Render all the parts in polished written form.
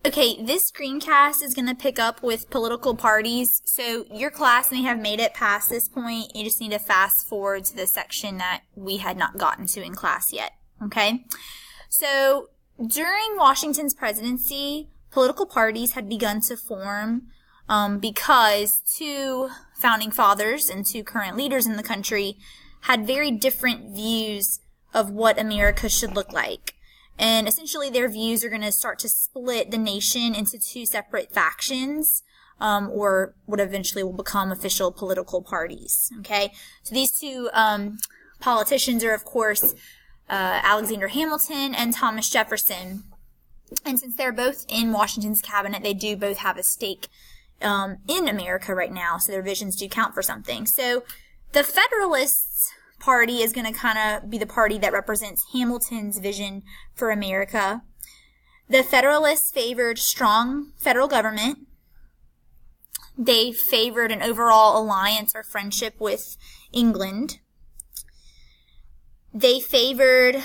Okay, this screencast is going to pick up with political parties, so your class may have made it past this point. You just need to fast forward to the section that we had not gotten to in class yet, okay? So, during Washington's presidency, political parties had begun to form because two founding fathers and two current leaders in the country had very different views of what America should look like. And essentially their views are going to start to split the nation into two separate factions, or what eventually will become official political parties. Okay? So these two politicians are, of course, Alexander Hamilton and Thomas Jefferson. And since they're both in Washington's cabinet, they do both have a stake in America right now, so their visions do count for something. So the Federalists Party is going to kind of be the party that represents Hamilton's vision for America. The Federalists favored strong federal government. They favored an overall alliance or friendship with England. They favored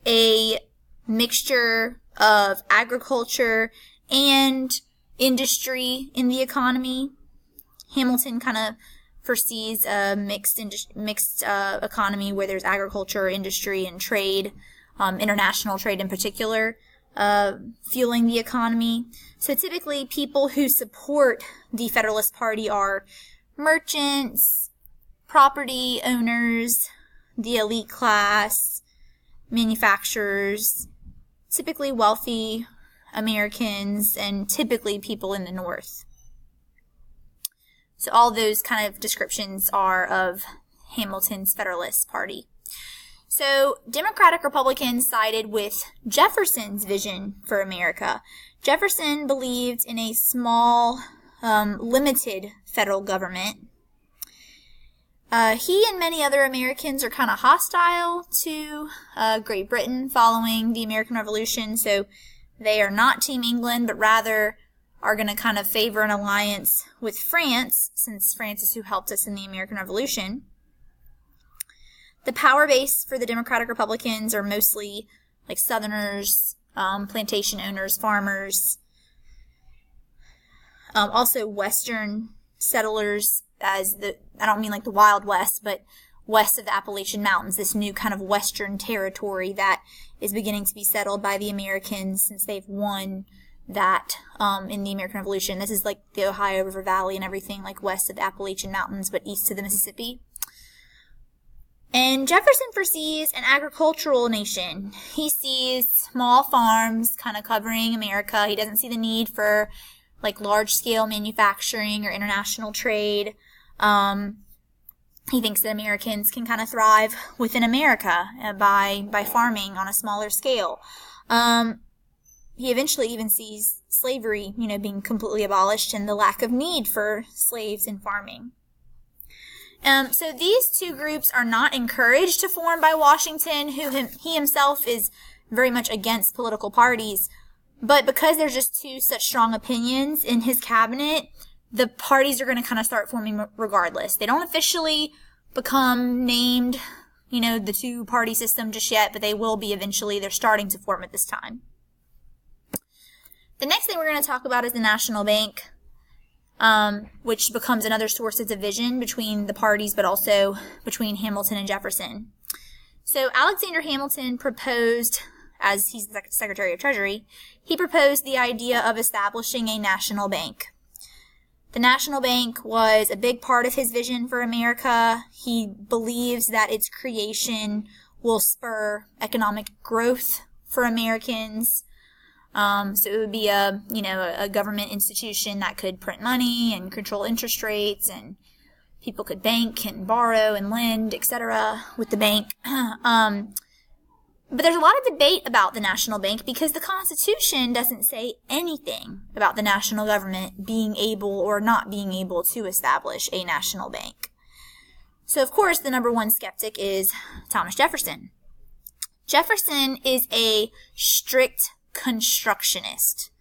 a mixture of agriculture and industry in the economy. Hamilton kind of foresees a mixed economy where there's agriculture, industry, and trade, international trade in particular, fueling the economy. So typically people who support the Federalist Party are merchants, property owners, the elite class, manufacturers, typically wealthy Americans, and typically people in the North. So all those kind of descriptions are of Hamilton's Federalist Party. So Democratic Republicans sided with Jefferson's vision for America. Jefferson believed in a small, limited federal government. He and many other Americans are kind of hostile to Great Britain following the American Revolution, so they are not Team England, but rather are going to kind of favor an alliance with France, since France is who helped us in the American Revolution. The power base for the Democratic Republicans are mostly like Southerners, plantation owners, farmers, also Western settlers, I don't mean like the Wild West, but west of the Appalachian Mountains, this new kind of Western territory that is beginning to be settled by the Americans since they've won that in the American Revolution. This is like the Ohio River Valley and everything, like west of the Appalachian Mountains, but east of the Mississippi. And Jefferson foresees an agricultural nation. He sees small farms kind of covering America. He doesn't see the need for like large-scale manufacturing or international trade. He thinks that Americans can kind of thrive within America by farming on a smaller scale. He eventually even sees slavery, being completely abolished and the lack of need for slaves in farming. So these two groups are not encouraged to form by Washington, he himself is very much against political parties. But because there's just two such strong opinions in his cabinet, the parties are going to kind of start forming regardless. They don't officially become named, the two-party system just yet, but they will be eventually. They're starting to form at this time. The next thing we're going to talk about is the National Bank, which becomes another source of division between the parties, but also between Hamilton and Jefferson. So Alexander Hamilton proposed, as he's the Secretary of Treasury, he proposed the idea of establishing a national bank. The National Bank was a big part of his vision for America. He believes that its creation will spur economic growth for Americans. So it would be a government institution that could print money and control interest rates, and people could bank and borrow and lend, etc. with the bank. But there's a lot of debate about the National Bank because the Constitution doesn't say anything about the national government being able or not being able to establish a national bank. So, of course, the number one skeptic is Thomas Jefferson. Jefferson is a strict constructionist.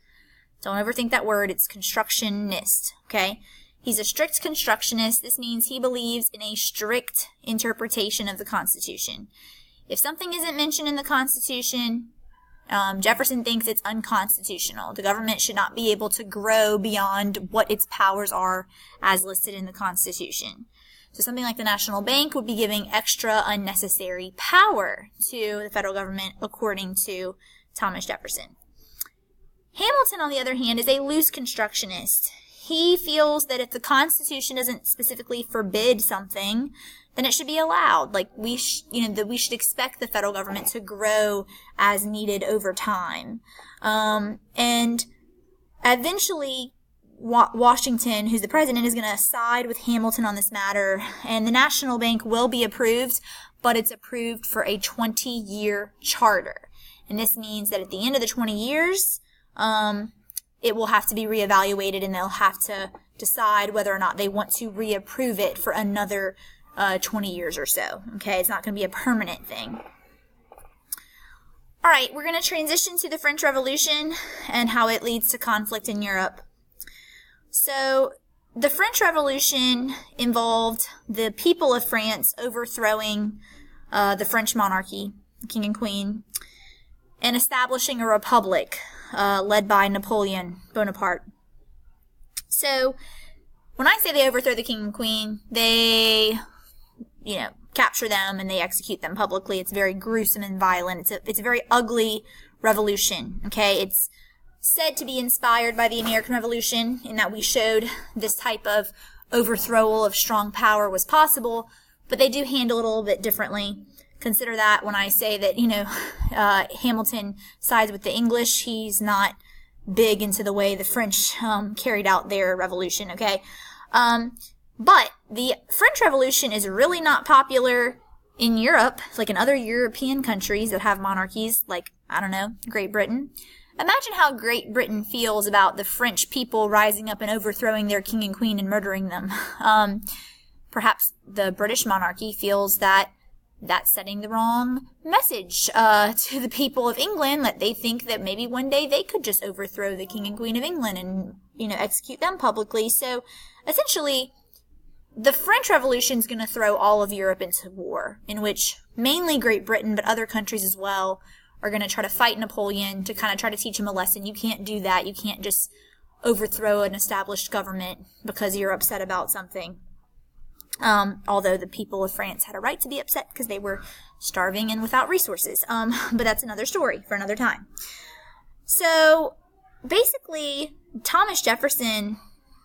Don't overthink that word. It's constructionist, okay? He's a strict constructionist. This means he believes in a strict interpretation of the Constitution. If something isn't mentioned in the Constitution, Jefferson thinks it's unconstitutional. The government should not be able to grow beyond what its powers are as listed in the Constitution. So something like the National Bank would be giving extra unnecessary power to the federal government, according to Thomas Jefferson. Hamilton, on the other hand, is a loose constructionist. He feels that if the Constitution doesn't specifically forbid something, then it should be allowed. Like that we should expect the federal government to grow as needed over time. And eventually, Washington, who's the president, is going to side with Hamilton on this matter, and the National Bank will be approved, but it's approved for a 20-year charter. And this means that at the end of the 20 years, it will have to be reevaluated, and they'll have to decide whether or not they want to reapprove it for another 20 years or so. Okay, it's not going to be a permanent thing. All right, we're going to transition to the French Revolution and how it leads to conflict in Europe. So, the French Revolution involved the people of France overthrowing the French monarchy, the king and queen, and establishing a republic led by Napoleon Bonaparte. So, when I say they overthrow the king and queen, they, capture them and they execute them publicly. It's very gruesome and violent. It's a very ugly revolution, okay? It's said to be inspired by the American Revolution in that we showed this type of overthrowal of strong power was possible, but they do handle it a little bit differently. Consider that when I say that, Hamilton sides with the English, he's not big into the way the French carried out their revolution, okay? But the French Revolution is really not popular in Europe, like in other European countries that have monarchies, like, Great Britain. Imagine how Great Britain feels about the French people rising up and overthrowing their king and queen and murdering them. Perhaps the British monarchy feels that that's setting the wrong message to the people of England, that they think that maybe one day they could just overthrow the king and queen of England and, execute them publicly. So, essentially, the French Revolution is going to throw all of Europe into war, in which mainly Great Britain, but other countries as well, are going to try to fight Napoleon to kind of try to teach him a lesson. You can't do that. You can't just overthrow an established government because you're upset about something. Although the people of France had a right to be upset because they were starving and without resources. But that's another story for another time. So, basically, Thomas Jefferson,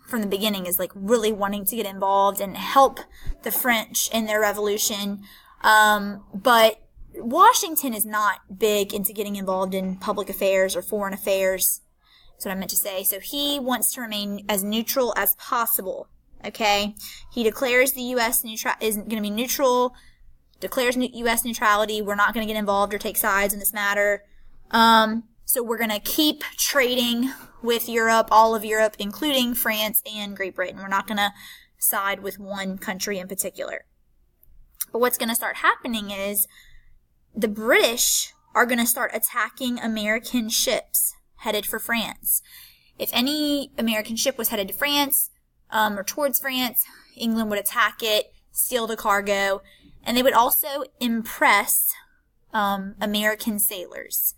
from the beginning, is really wanting to get involved and help the French in their revolution. But Washington is not big into getting involved in public affairs or foreign affairs. That's what I meant to say. So he wants to remain as neutral as possible. Okay? He declares the U.S. is going to be neutral, declares U.S. neutrality. We're not going to get involved or take sides in this matter. So we're going to keep trading with Europe, all of Europe, including France and Great Britain. We're not going to side with one country in particular. But what's going to start happening is the British are going to start attacking American ships headed for France. If any American ship was headed to France, or towards France, England would attack it, steal the cargo, and they would also impress American sailors.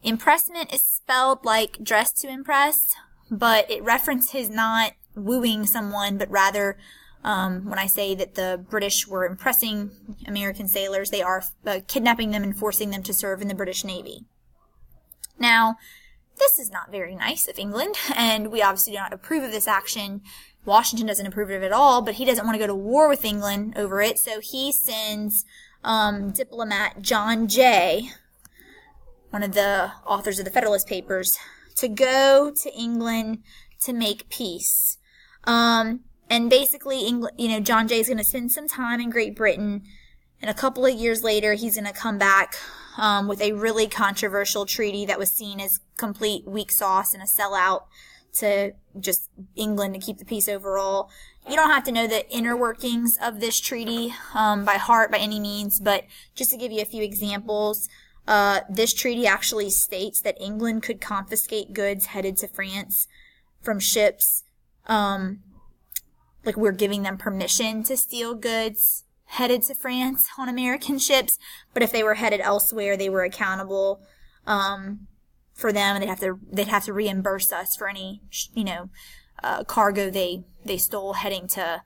Impressment is spelled like dress to impress, but it references not wooing someone, but rather when I say that the British were impressing American sailors, they are kidnapping them and forcing them to serve in the British Navy. Now, this is not very nice of England, and we obviously do not approve of this action. Washington doesn't approve of it at all, but he doesn't want to go to war with England over it, so he sends diplomat John Jay, one of the authors of the Federalist Papers, to go to England to make peace. And basically, John Jay is going to spend some time in Great Britain, and a couple of years later, he's going to come back with a really controversial treaty that was seen as complete weak sauce and a sellout to just England to keep the peace overall. You don't have to know the inner workings of this treaty by heart by any means, but just to give you a few examples, this treaty actually states that England could confiscate goods headed to France from ships. We're giving them permission to steal goods headed to France on American ships, but if they were headed elsewhere, they were accountable. for them, and they'd have to reimburse us for any, cargo they stole heading to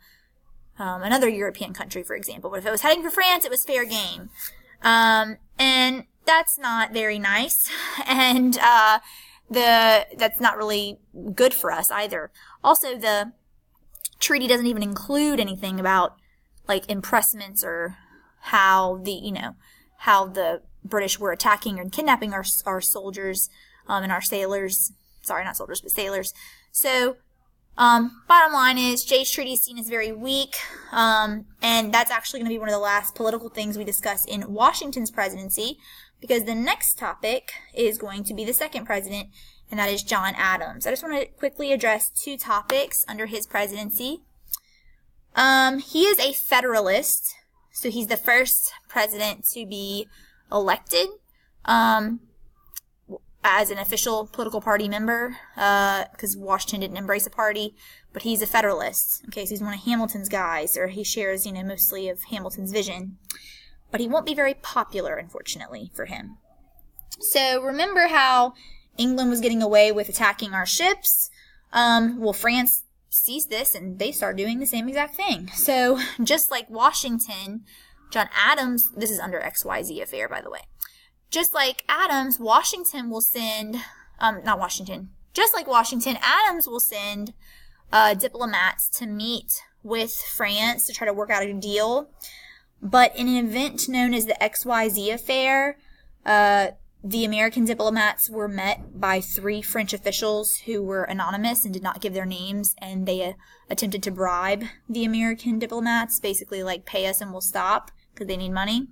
another European country, for example. But if it was heading for France, it was fair game. And that's not very nice. And that's not really good for us either. Also, the treaty doesn't even include anything about like impressments or how the British were attacking and kidnapping our soldiers and our sailors. Sorry, not soldiers, but sailors. So, bottom line is, Jay's treaty is seen as very weak, and that's actually going to be one of the last political things we discuss in Washington's presidency, because the next topic is going to be the second president, and that is John Adams. I just want to quickly address two topics under his presidency. He is a Federalist, so he's the first president to be elected as an official political party member, because Washington didn't embrace a party, but he's a Federalist. Okay, so he's one of Hamilton's guys, or he shares, mostly of Hamilton's vision. But he won't be very popular, unfortunately, for him. So remember how England was getting away with attacking our ships? Well, France sees this, and they start doing the same exact thing. So just like Washington, John Adams, this is under XYZ affair, by the way. Just like Adams, Washington will send, just like Washington, Adams will send diplomats to meet with France to try to work out a deal. But in an event known as the XYZ affair, the American diplomats were met by 3 French officials who were anonymous and did not give their names, and they attempted to bribe the American diplomats, basically like, pay us and we'll stop, because they need money.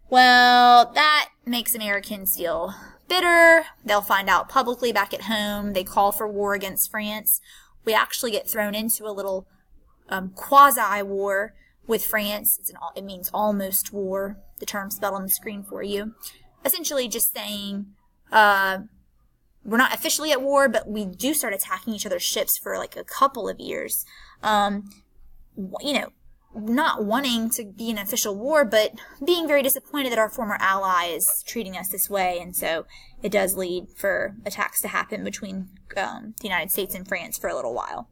Well, that makes Americans feel bitter. They'll find out publicly back at home. They call for war against France. We actually get thrown into a little quasi-war with France. It means almost war. The term spelled on the screen for you. Essentially just saying we're not officially at war, but we do start attacking each other's ships for like a couple of years. Not wanting to be in an official war, but being very disappointed that our former ally is treating us this way, and so it does lead for attacks to happen between the United States and France for a little while.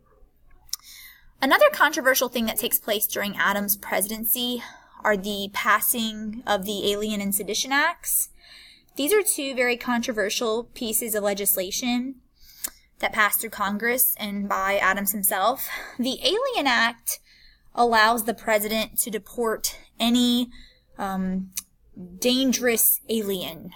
Another controversial thing that takes place during Adams' presidency are the passing of the Alien and Sedition Acts. These are 2 very controversial pieces of legislation that passed through Congress and by Adams himself. The Alien Act allows the president to deport any dangerous alien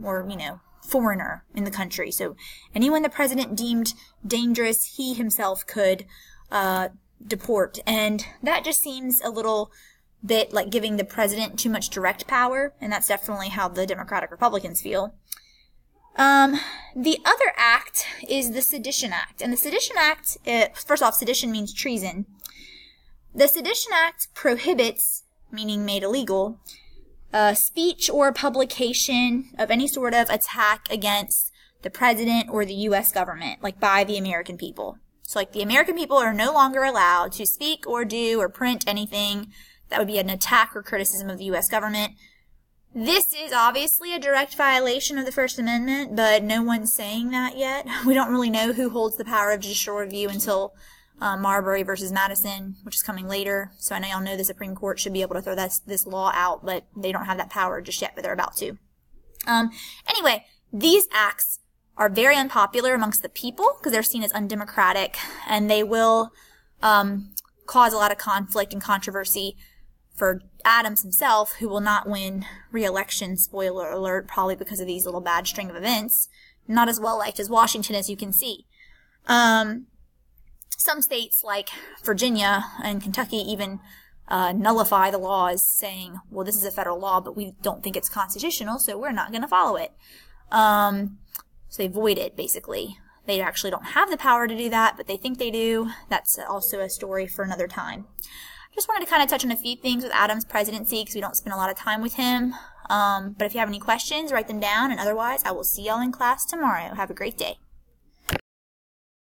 or foreigner in the country. So anyone the president deemed dangerous, he himself could deport. And that just seems a little bit like giving the president too much direct power, and that's definitely how the Democratic Republicans feel. The other act is the Sedition Act. And the Sedition Act, first off, sedition means treason. The Sedition Act prohibits, meaning made illegal, speech or publication of any sort of attack against the president or the U.S. government, like by the American people. So like the American people are no longer allowed to speak or do or print anything that would be an attack or criticism of the U.S. government. This is obviously a direct violation of the First Amendment, but no one's saying that yet. We don't really know who holds the power of judicial review until Marbury versus Madison, which is coming later. So I know y'all know the Supreme Court should be able to throw this law out, but they don't have that power just yet, but they're about to. Anyway, these acts are very unpopular amongst the people because they're seen as undemocratic, and they will cause a lot of conflict and controversy for Adams himself, who will not win re-election, spoiler alert, probably because of these little bad string of events. Not as well liked as Washington, as you can see. Some states like Virginia and Kentucky even nullify the laws, saying, well, this is a federal law, but we don't think it's constitutional, so we're not going to follow it. So they void it, basically. They actually don't have the power to do that, but they think they do. That's also a story for another time. Just wanted to kind of touch on a few things with Adams' presidency because we don't spend a lot of time with him. But if you have any questions, write them down, and otherwise, I will see y'all in class tomorrow. Have a great day.